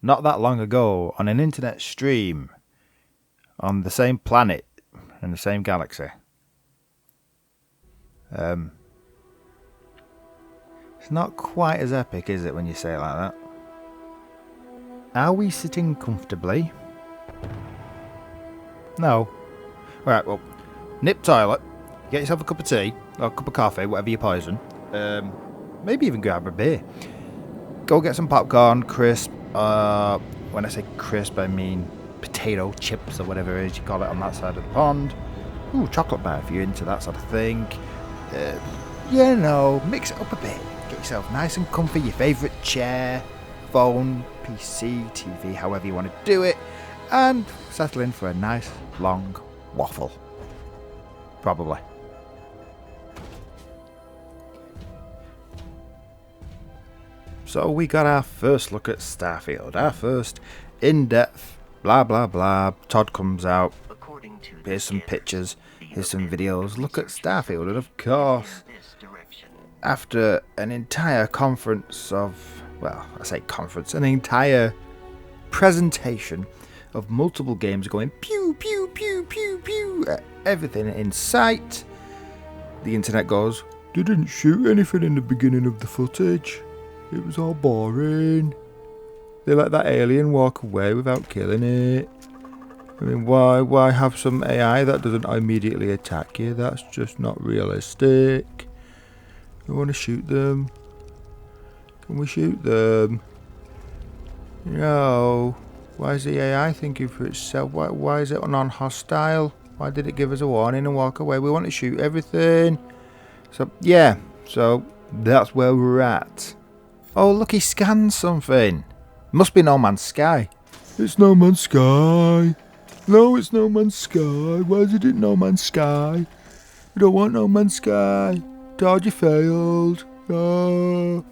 not that long ago on an internet stream on the same planet in the same galaxy. It's not quite as epic, is it, when you say it like that? Are we sitting comfortably? No. Alright, well, nip toilet, get yourself a cup of tea, or a cup of coffee, whatever your poison. Maybe even grab a beer. Go get some popcorn, crisp. When I say crisp, I mean potato chips or whatever it is you call it on that side of the pond. Ooh, chocolate bar if you're into that sort of thing. Mix it up a bit. Get yourself nice and comfy, your favourite chair, phone, PC, TV, however you want to do it, and settle in for a nice long waffle. Probably. So we got our first look at Starfield, our first in-depth blah blah blah. Todd comes out, here's some pictures, here's some videos, look at Starfield, and of course, after an entire conference of, well, I say conference, an entire presentation of multiple games going pew pew pew pew pew at everything in sight, the internet goes, they didn't shoot anything in the beginning of the footage. It was all boring. They let that alien walk away without killing it. I mean, why have some AI that doesn't immediately attack you? That's just not realistic. I want to shoot them. Can we shoot them? No. Why is the AI thinking for itself? Why is it non-hostile? Why did it give us a warning and walk away? We want to shoot everything. So, yeah. So, that's where we're at. Oh, look, he scanned something. Must be No Man's Sky. It's No Man's Sky. No, it's No Man's Sky. Why is it in No Man's Sky? We don't want No Man's Sky. Todd, you failed. Oh.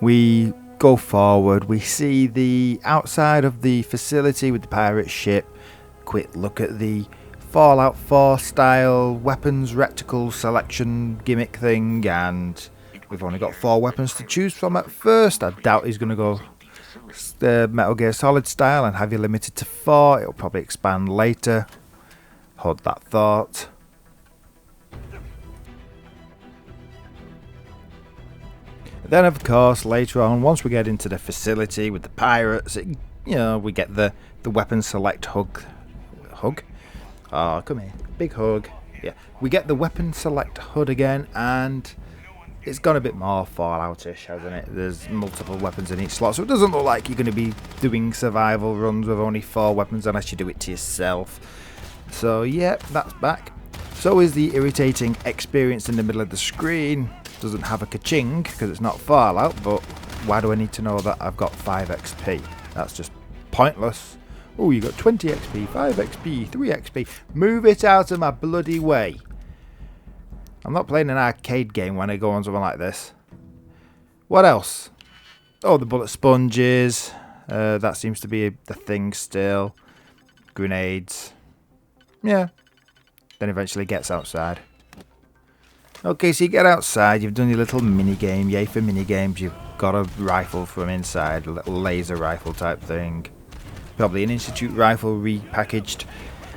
We go forward. We see the outside of the facility with the pirate ship. Quick look at the Fallout 4 style weapons reticle selection gimmick thing, and we've only got 4 weapons to choose from at first. I doubt he's going to go Metal Gear Solid style and have you limited to 4. It'll probably expand later. Hold that thought. Then, of course, later on, once we get into the facility with the pirates, we get the weapon select hug. Oh, come here. Big hug. Yeah. We get the weapon select HUD again, and it's gone a bit more Fallout-ish, hasn't it? There's multiple weapons in each slot, so it doesn't look like you're going to be doing survival runs with only 4 weapons unless you do it to yourself. So, yeah, that's back. So is the irritating experience in the middle of the screen. Doesn't have a ka-ching because it's not Fallout, but why do I need to know that I've got 5 XP? That's just pointless. Oh, you got 20 XP, 5 XP, 3 XP. Move it out of my bloody way. I'm not playing an arcade game when I go on something like this. What else? Oh, the bullet sponges. That seems to be the thing still. Grenades. Yeah. Then eventually gets outside. Okay, so you get outside. You've done your little mini game. Yay for mini games. You've got a rifle from inside. A little laser rifle type thing. Probably an institute rifle repackaged.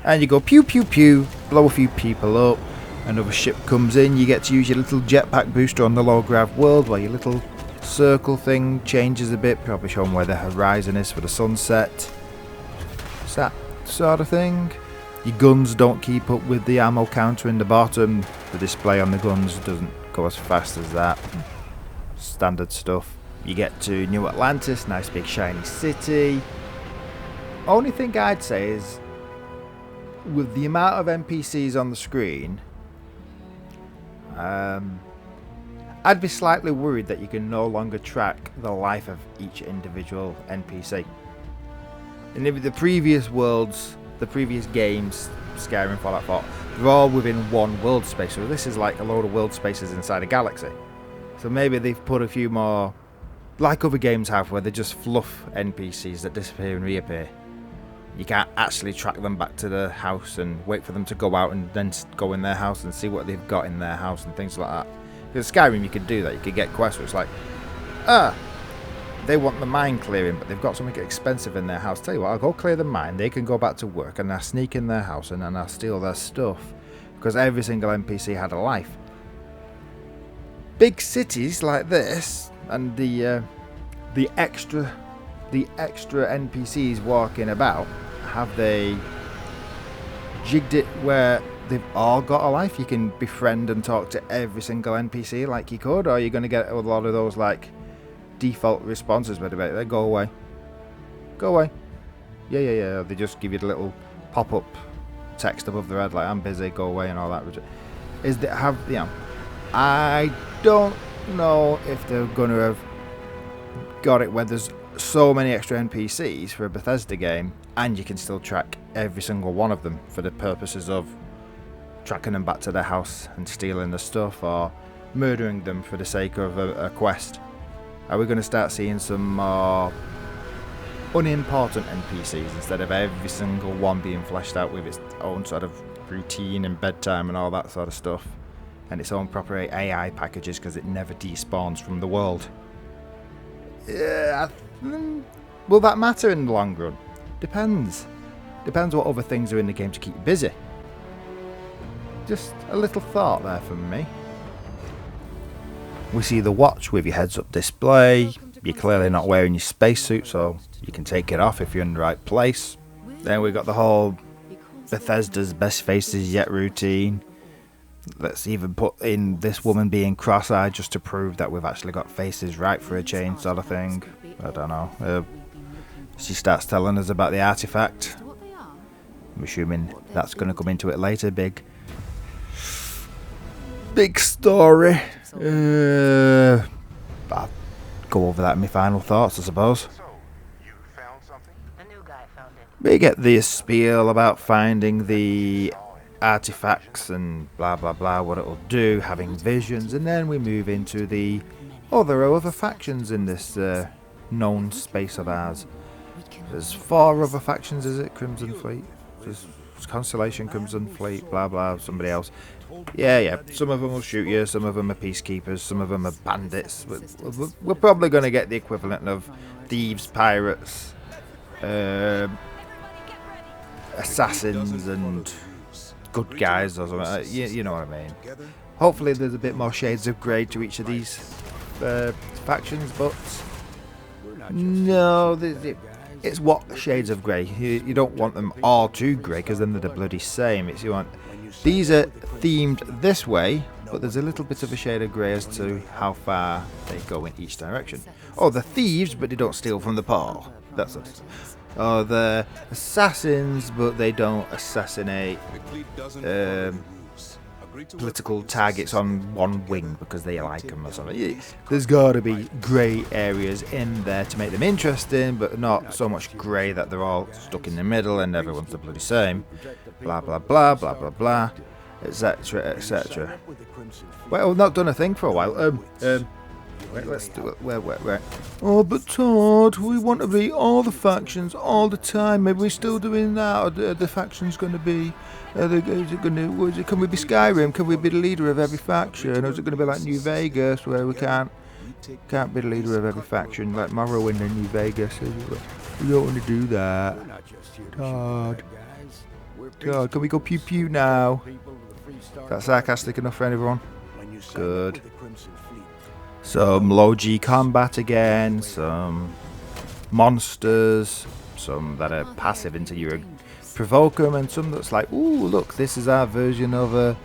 And you go pew pew pew. Blow a few people up. Another ship comes in, you get to use your little jetpack booster on the low grav world while your little circle thing changes a bit, probably showing where the horizon is for the sunset. It's that sort of thing. Your guns don't keep up with the ammo counter in the bottom. The display on the guns doesn't go as fast as that. Standard stuff. You get to New Atlantis, nice big shiny city. Only thing I'd say is, with the amount of NPCs on the screen, I'd be slightly worried that you can no longer track the life of each individual NPC. In the previous worlds, the previous games, Skyrim, Fallout 4, they're all within one world space. So this is like a load of world spaces inside a galaxy. So maybe they've put a few more, like other games have, where they just fluff NPCs that disappear and reappear. You can't actually track them back to the house and wait for them to go out and then go in their house and see what they've got in their house and things like that. Because Skyrim, you could do that. You could get quests where it's like, they want the mine clearing, but they've got something expensive in their house. Tell you what, I'll go clear the mine, they can go back to work, and I'll sneak in their house and then I'll steal their stuff. Because every single NPC had a life. Big cities like this, and the extra NPCs walking about, have they jigged it where they've all got a life? You can befriend and talk to every single NPC like you could, or you're going to get a lot of those like default responses where they go away. Go away. Yeah. They just give you the little pop-up text above their head like, I'm busy, go away, and all that. I don't know if they're going to have got it where there's so many extra NPCs for a Bethesda game, and you can still track every single one of them for the purposes of tracking them back to their house and stealing the stuff, or murdering them for the sake of a quest. Are we going to start seeing some more unimportant NPCs instead of every single one being fleshed out with its own sort of routine and bedtime and all that sort of stuff, and its own proper AI packages because it never despawns from the world? Will that matter in the long run? Depends what other things are in the game to keep you busy. Just a little thought there from me. We see the watch with your heads up display. You're clearly not wearing your spacesuit, so you can take it off if you're in the right place. Then we got the whole Bethesda's best faces yet routine. Let's even put in this woman being cross-eyed just to prove that we've actually got faces right for a change sort of thing. I don't know. She starts telling us about the artifact. I'm assuming that's going to come into it later. Big story. I'll go over that in my final thoughts, I suppose. We get the spiel about finding the artifacts and blah blah blah, what it'll do, having visions, and then we move into the there are other factions in this known space of ours. There's 4 other factions, is it? Crimson Fleet, there's Constellation, Crimson Fleet, blah blah, somebody else. Yeah. Some of them will shoot you, some of them are peacekeepers, some of them are bandits. We're probably going to get the equivalent of thieves, pirates, assassins, and good guys or something. You know what I mean. Hopefully there's a bit more shades of grey to each of these factions, but no, it's what shades of grey. You don't want them all too grey because then they're the bloody same. You want these are themed this way, but there's a little bit of a shade of grey as to how far they go in each direction. They're thieves, but they don't steal from the poor. That's it. They're assassins, but they don't assassinate political targets on one wing because they like them or something. There's got to be grey areas in there to make them interesting, but not so much grey that they're all stuck in the middle and everyone's the bloody same. Blah blah blah blah blah blah, etc etc. Well, I've not done a thing for a while. Wait, let's do it. Where? But Todd, we want to be all the factions all the time. Maybe we're still doing that. Or the factions going to be? Can we be Skyrim? Can we be the leader of every faction? Or is it going to be like New Vegas, where we can't be the leader of every faction, like Morrowind and New Vegas? We don't want to do that. Todd, can we go pew pew now? Is that sarcastic enough for everyone? Good. Some low G combat again, some monsters, some that are passive until you provoke them, and some that's like, ooh, look, this is our version of a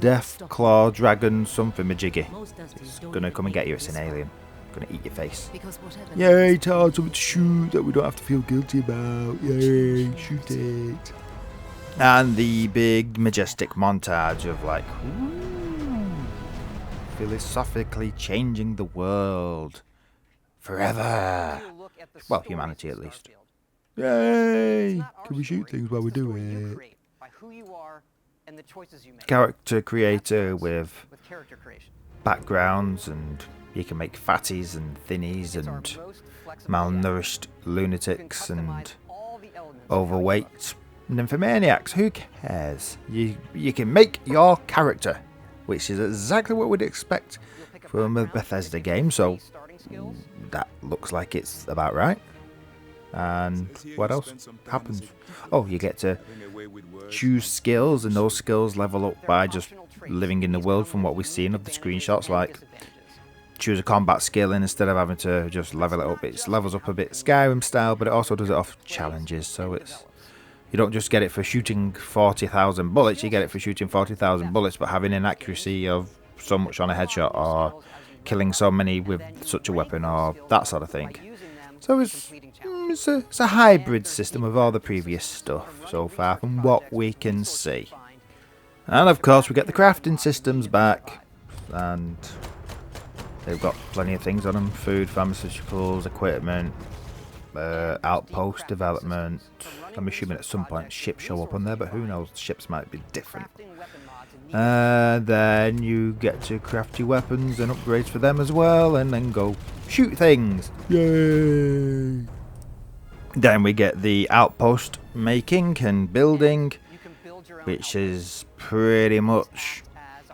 death claw dragon something majiggy. It's gonna come and get you, it's an alien. Gonna eat your face. Yay, Todd, something to shoot that we don't have to feel guilty about. Yay, shoot it. And the big majestic montage of like, ooh, philosophically changing the world forever. Well, humanity at least. Yay! Can we shoot things while we do it? Character creator with backgrounds, and you can make fatties and thinnies and malnourished lunatics and overweight nymphomaniacs. Who cares? You can make your character, which is exactly what we'd expect from a Bethesda game. So that looks like it's about right. And what else happens? Oh, you get to choose skills, and those skills level up by just living in the world from what we've seen of the screenshots. Like, choose a combat skill, and instead of having to just level it up, it levels up a bit Skyrim style, but it also does it off challenges. So it's, you don't just get it for shooting 40,000 bullets, you get it for shooting 40,000 bullets, but having an accuracy of so much on a headshot, or killing so many with such a weapon, or that sort of thing. So it's a hybrid system of all the previous stuff so far from what we can see. And of course we get the crafting systems back, and they've got plenty of things on them: food, pharmaceuticals, equipment, outpost development. I'm assuming at some point ships show up on there, but who knows, ships might be different. Then you get to craft your weapons and upgrades for them as well, and then go shoot things. Yay! Then we get the outpost making and building, which is pretty much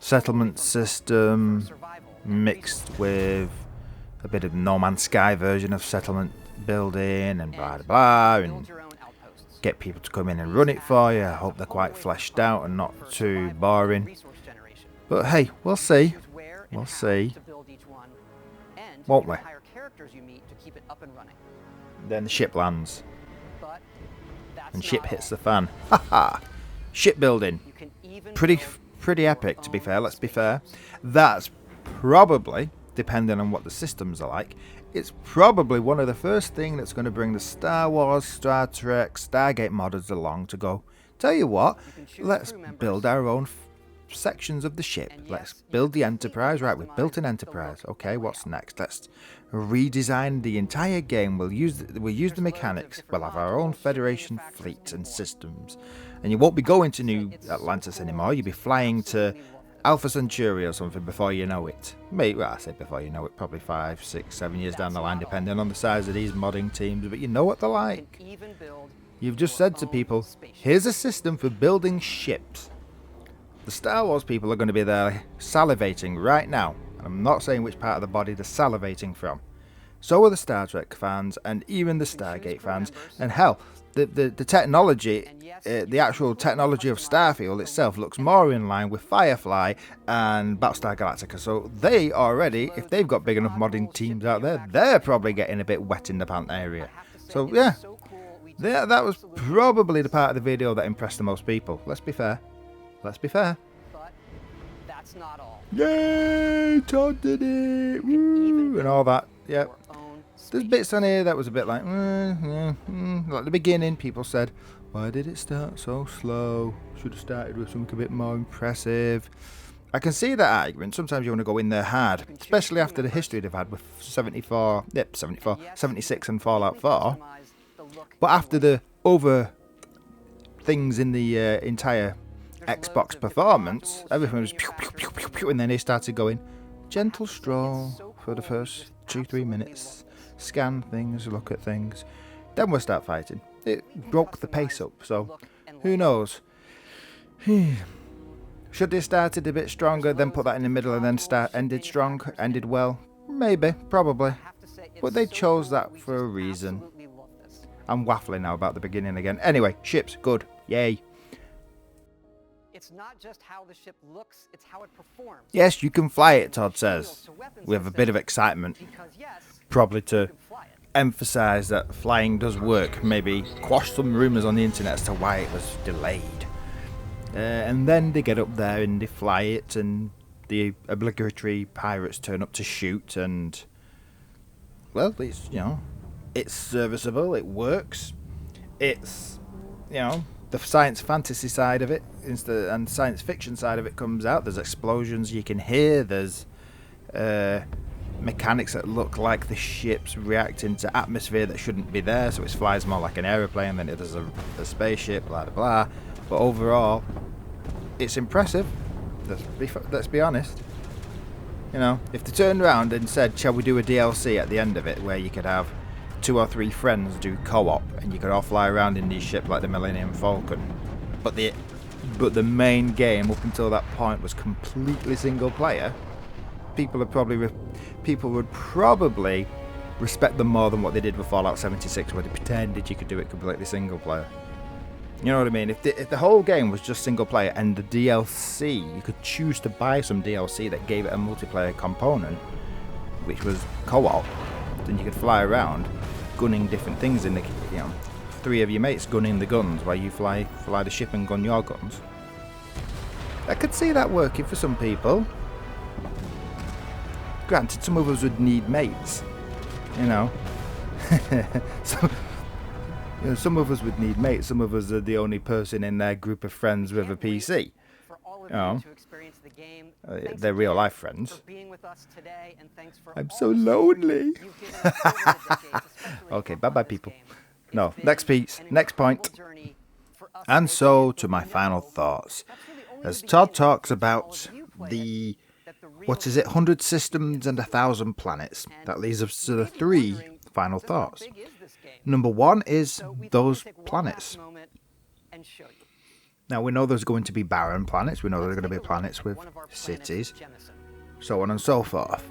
settlement system mixed with a bit of No Man's Sky version of settlement building and blah blah, and get people to come in and run it for you. I hope they're quite fleshed out and not too boring. But hey, we'll see. We'll see. Won't we? Then the ship lands. And ship hits the fan. Haha! Shipbuilding. Pretty epic, to be fair. Let's be fair. That's probably, depending on what the systems are like, it's probably one of the first things that's going to bring the Star Wars, Star Trek, Stargate modders along to go, tell you what, let's build our own sections of the ship. Let's build the Enterprise. Right, we've built an Enterprise. Okay, what's next? Let's redesign the entire game. We'll use the mechanics. We'll have our own Federation fleet and systems. And you won't be going to New Atlantis anymore. You'll be flying to Alpha Centauri or something before you know it. Maybe, well, I say before you know it, probably 5, 6, 7 years down the line, depending on the size of these modding teams. But you know what they're like. You've just said to people, here's a system for building ships. The Star Wars people are going to be there salivating right now. And I'm not saying which part of the body they're salivating from. So are the Star Trek fans, and even the Stargate fans. And hell, the technology, the actual technology of Starfield itself looks more in line with Firefly and Battlestar Galactica. So they already, if they've got big enough modding teams out there, they're probably getting a bit wet in the pant area. So yeah, that was probably the part of the video that impressed the most people. Let's be fair. Let's be fair. But that's not all. Yay! Todd did it! Woo! And all that. Yep. There's bits on here that was a bit like, like the beginning. People said, why did it start so slow? Should have started with something a bit more impressive. I can see that argument. Sometimes you want to go in there hard, especially after the history they've had with 76 and Fallout 4. But after the other things in the entire Xbox performance, everything was pew, pew, pew, pew, pew, and then they started going gentle stroll for the first 2-3 minutes. Scan things, look at things. Then we'll start fighting. It broke the pace up, so who knows? Should they started a bit stronger, then put that in the middle, and then ended well? Maybe, probably. But they chose that for a reason. I'm waffling now about the beginning again. Anyway, ships, good. Yay. It's not just how the ship looks, it's how it performs. Yes, you can fly it, Todd says, with a bit of excitement. Probably to emphasise that flying does work. Maybe quash some rumours on the internet as to why it was delayed. And then they get up there and they fly it, and the obligatory pirates turn up to shoot, and well, it's, you know, it's serviceable, it works. It's, you know, the science fantasy side of it and science fiction side of it comes out. There's explosions you can hear. There's mechanics that look like the ship's reacting to atmosphere that shouldn't be there, so it flies more like an aeroplane than it does a spaceship, blah blah blah. But overall, it's impressive. Let's be honest. You know, if they turned around and said, shall we do a DLC at the end of it where you could have 2 or 3 friends do co-op and you could all fly around in these ships like the Millennium Falcon, but the main game up until that point was completely single player, people would probably respect them more than what they did with Fallout 76, where they pretended you could do it completely single player. You know what I mean? If the whole game was just single player and the DLC, you could choose to buy some DLC that gave it a multiplayer component, which was co-op, then you could fly around gunning different things in the, you know, 3 of your mates gunning the guns while you fly the ship and gun your guns. I could see that working for some people. Granted, some of us would need mates, you know. So, you know, some of us would need mates. Some of us are the only person in their group of friends with a PC. You know, they're real life friends. I'm so lonely. Okay, bye people. No, next point. And so to my final thoughts. As Todd talks about the, 100 systems and 1,000 planets. That leads us to the 3 final thoughts. Number 1 is those planets. Now, we know there's going to be barren planets. We know there's going to be planets with cities, so on and so forth.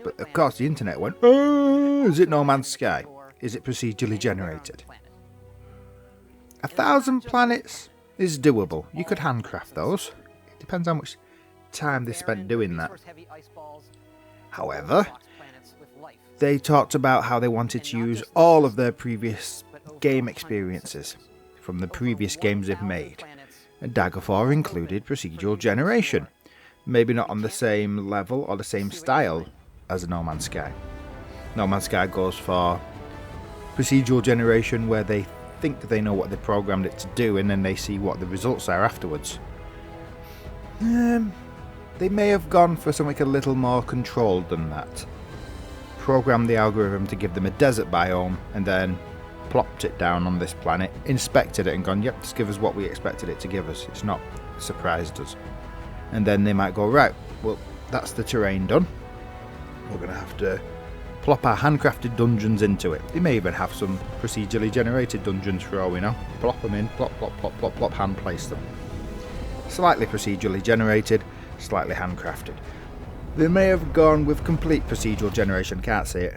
But of course, the internet went, oh, is it No Man's Sky? Is it procedurally generated? 1,000 planets is doable. You could handcraft those. It depends how much time they spent doing that. However, they talked about how they wanted to use all of their previous game experiences from the previous games they've made. And Daggerfall included procedural generation. Maybe not on the same level or the same style as No Man's Sky. No Man's Sky goes for procedural generation where they think that they know what they programmed it to do and then they see what the results are afterwards. They may have gone for something a little more controlled than that. Programmed the algorithm to give them a desert biome and then plopped it down on this planet, inspected it and gone, yep, just give us what we expected it to give us. It's not surprised us. And then they might go, right, well, that's the terrain done. We're going to have to plop our handcrafted dungeons into it. They may even have some procedurally generated dungeons for all we know. Plop them in, plop, plop, plop, plop, plop, hand place them. Slightly procedurally generated, slightly handcrafted. They may have gone with complete procedural generation, can't see it,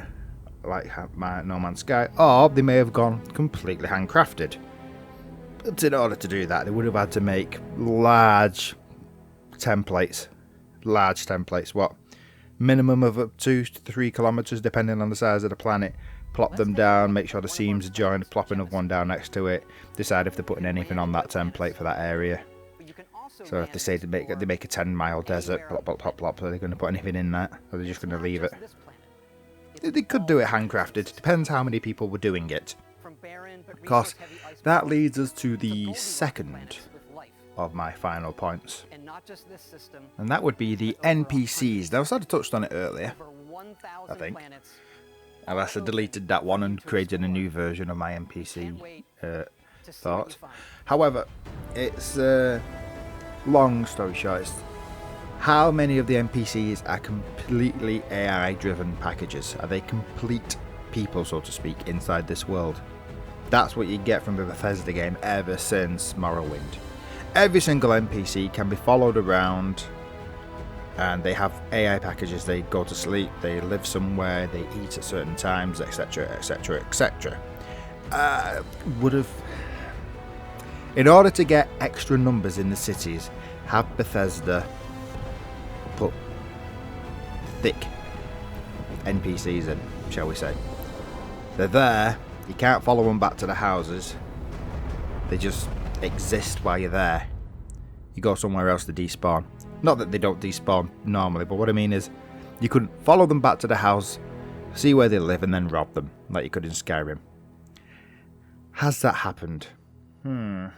like my No Man's Sky, or they may have gone completely handcrafted. But in order to do that, they would have had to make large templates, what? Minimum of up to 3 kilometers depending on the size of the planet. Plop them down, make sure the seams are joined, plop another one down next to it, decide if they're putting anything on that template for that area. So if they say they make a 10-mile desert, plop, plop, plop, plop, are they going to put anything in that? Or are they just going to leave it? They could do it handcrafted, depends how many people were doing it. Of course, that leads us to the second of my final points. And that would be the NPCs. Now, I sort of touched on it earlier, I think. Unless I deleted that one and created a new version of my NPC thoughts. However, it's long story short, it's how many of the NPCs are completely AI-driven packages? Are they complete people, so to speak, inside this world? That's what you get from the Bethesda game ever since Morrowind. Every single NPC can be followed around, and they have AI packages. They go to sleep, they live somewhere, they eat at certain times, etc, etc, etc. In order to get extra numbers in the cities, have Bethesda put thick NPCs in, shall we say. They're there, you can't follow them back to the houses, they just exist while you're there. You go somewhere else to despawn. Not that they don't despawn normally, but what I mean is you couldn't follow them back to the house, see where they live and then rob them like you could in Skyrim. Has that happened? And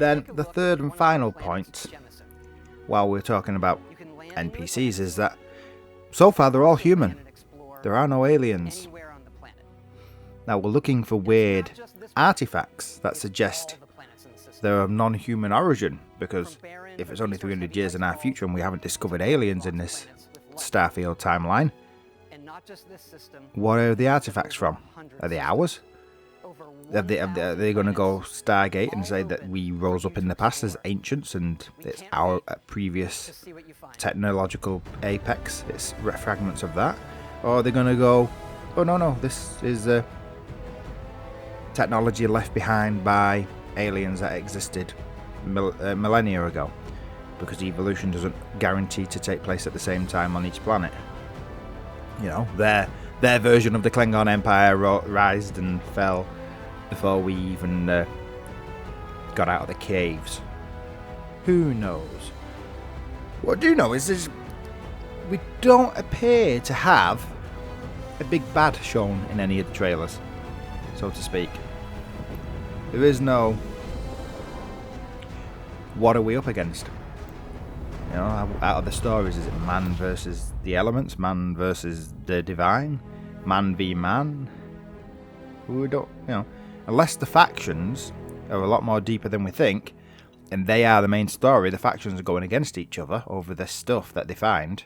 then the third and final point, while we're talking about NPCs, is that so far they're all human. There are no aliens. Now we're looking for weird artifacts that suggest they're of non-human origin, because if it's only 300 years in our future and we haven't discovered aliens in this Starfield timeline, what are the artifacts from? Are they ours? Are they going to go Stargate and say that we rose up in the past as ancients and it's our previous technological apex? It's fragments of that. Or are they going to go, oh no, this is technology left behind by aliens that existed millennia ago, because evolution doesn't guarantee to take place at the same time on each planet. You know, their version of the Klingon Empire rised and fell before we even got out of the caves. Who knows? What I do know is we don't appear to have a big bad shown in any of the trailers, so to speak. There is no, what are we up against? You know, out of the stories, is it man versus the elements, man versus the divine, man v man? We don't, you know, unless the factions are a lot more deeper than we think, and they are the main story, the factions are going against each other over this stuff that they find.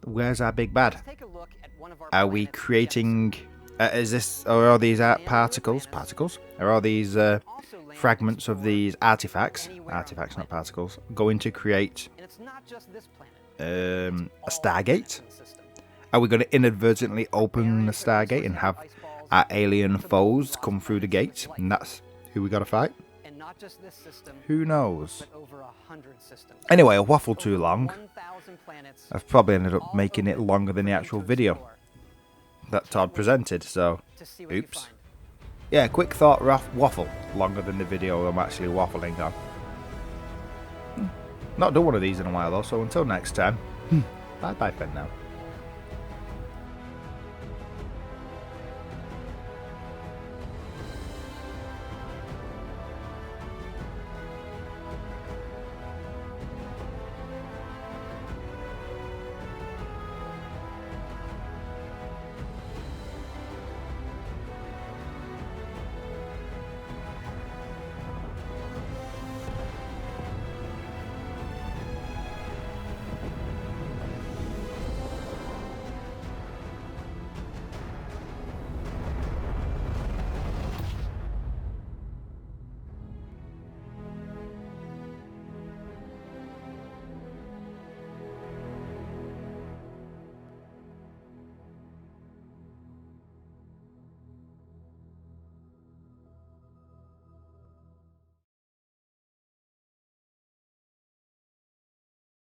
Where's our big bad? Are we creating... are all these particles? Are all these fragments of these artifacts, not particles, going to create a Stargate? Are we going to inadvertently open the Stargate and have our alien foes come through the gate, and that's who we got to fight? Who knows? Anyway, I waffled too long. I've probably ended up making it longer than the actual video that Todd presented, so oops. Yeah, quick thought waffle, longer than the video I'm actually waffling on. Not done one of these in a while though, so until next time, bye bye for now.